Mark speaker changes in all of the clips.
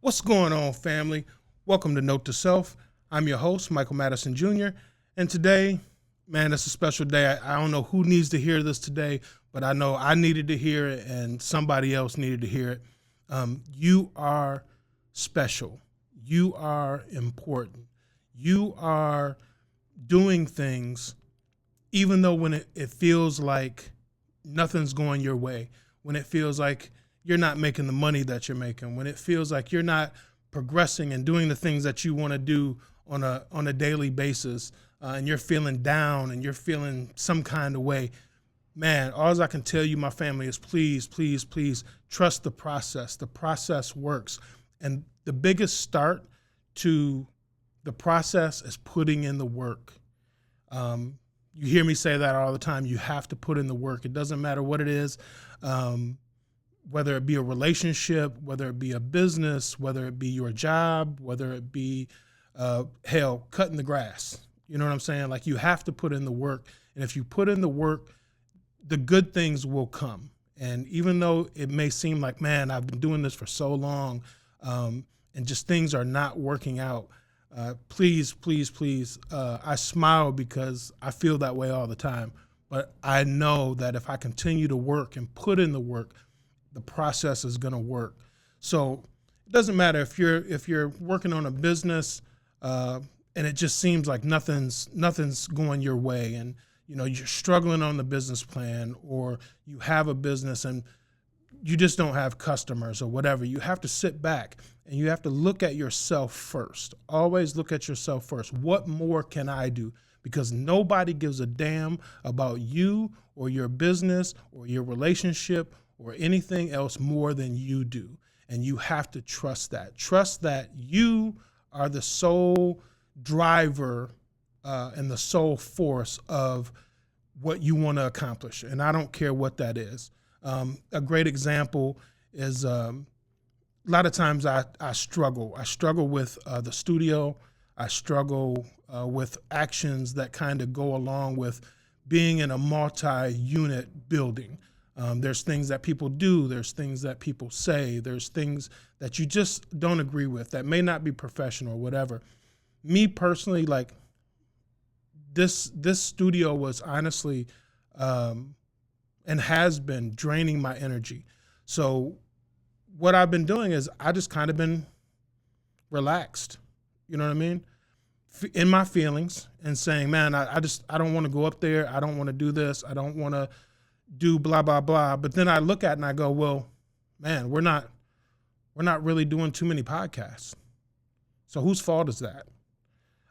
Speaker 1: What's going on, family? Welcome to Note to Self. I'm your host, Michael Madison Jr. And today, man, it's a special day. I don't know who needs to hear this today, but I know I needed to hear it and somebody else needed to hear it. You are special. You are important. You are doing things even though when it feels like nothing's going your way, when it feels like you're not making the money that you're making, when it feels like you're not progressing and doing the things that you want to do on a daily basis, and you're feeling down and you're feeling some kind of way, man, all I can tell you, my family, is please, please, please trust the process. The process works. And the biggest start to the process is putting in the work. You hear me say that all the time. You have to put in the work. It doesn't matter what it is, whether it be a relationship, whether it be a business, whether it be your job, whether it be, cutting the grass. You know what I'm saying? Like, you have to put in the work. And if you put in the work, the good things will come. And even though it may seem like, man, I've been doing this for so long, and just things are not working out, please, please, please, I smile because I feel that way all the time. But I know that if I continue to work and put in the work, the process is going to work. So it doesn't matter if you're working on a business, and it just seems like nothing's going your way, and you're struggling on the business plan, or you have a business and you just don't have customers or whatever. You have to sit back and you have to look at yourself first. Always look at yourself first. What more can I do? Because nobody gives a damn about you or your business or your relationship or anything else more than you do. And you have to trust that. Trust that you are the sole driver and the sole force of what you want to accomplish. And I don't care what that is. A great example is a lot of times I struggle. I struggle with the studio. I struggle with actions that kind of go along with being in a multi-unit building. There's things that people do. There's things that people say. There's things that you just don't agree with that may not be professional or whatever. Me personally, like, this studio was honestly and has been draining my energy. So what I've been doing is I just kind of been relaxed, you know what I mean? In my feelings, and saying, man, I don't want to go up there. I don't want to do this. I don't want to do blah, blah, blah. But then I look at it and I go, well, man, we're not really doing too many podcasts. So whose fault is that?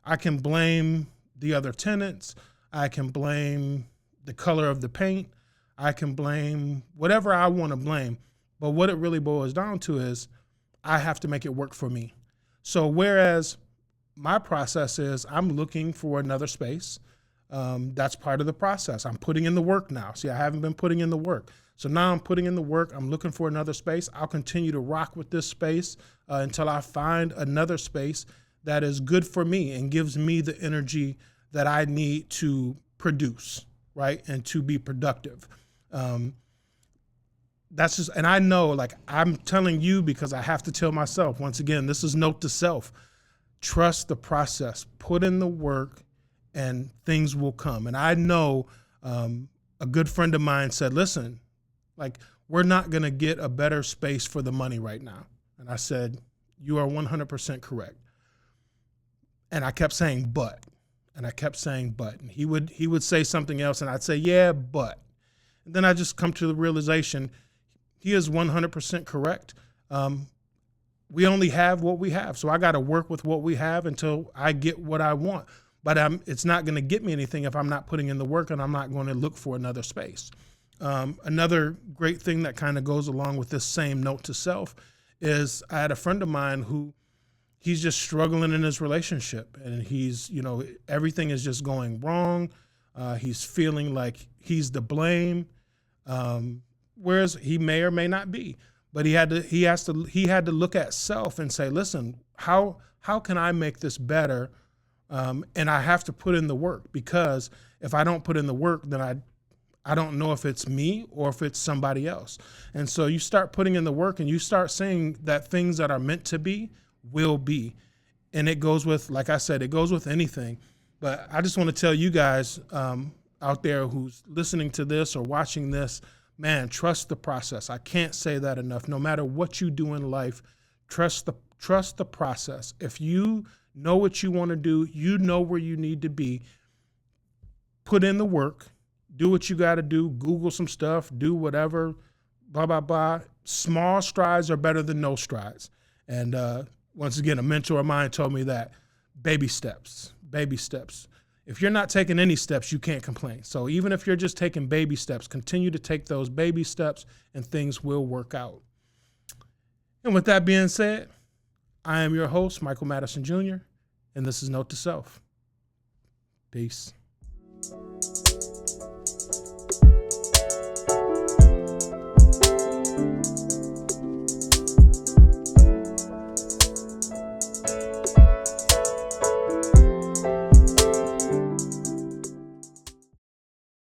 Speaker 1: I can blame the other tenants. I can blame the color of the paint. I can blame whatever I want to blame. But what it really boils down to is I have to make it work for me. So whereas my process is I'm looking for another space, that's part of the process. I'm putting in the work now. See, I haven't been putting in the work. So now I'm putting in the work. I'm looking for another space. I'll continue to rock with this space until I find another space that is good for me and gives me the energy that I need to produce, right, and to be productive. That's just, and I know, like, I'm telling you because I have to tell myself, once again, this is note to self. Trust the process, put in the work, and things will come. And I know a good friend of mine said, listen, like, we're not going to get a better space for the money right now. And I said, you are 100% correct. And I kept saying, but. And I kept saying, but. And he would say something else, and I'd say, yeah, but. And then I just come to the realization, he is 100% correct. We only have what we have. So I got to work with what we have until I get what I want. But it's not going to get me anything if I'm not putting in the work, and I'm not going to look for another space. Another great thing that kind of goes along with this same note to self is I had a friend of mine who he's just struggling in his relationship, and he's, everything is just going wrong. He's feeling like he's to blame, whereas he may or may not be. But he had to look at self and say, listen, how can I make this better? And I have to put in the work, because if I don't put in the work, then I don't know if it's me or if it's somebody else. And so you start putting in the work and you start saying that things that are meant to be will be. And it goes with, like I said, it goes with anything. But I just want to tell you guys out there who's listening to this or watching this, man, trust the process. I can't say that enough. No matter what you do in life, trust the process. If you know what you want to do, you know where you need to be, put in the work, do what you got to do, Google some stuff, do whatever, blah, blah, blah. Small strides are better than no strides. And once again, a mentor of mine told me that baby steps. If you're not taking any steps, you can't complain. So even if you're just taking baby steps, continue to take those baby steps and things will work out. And with that being said, I am your host, Michael Madison Jr., and this is Note to Self. Peace.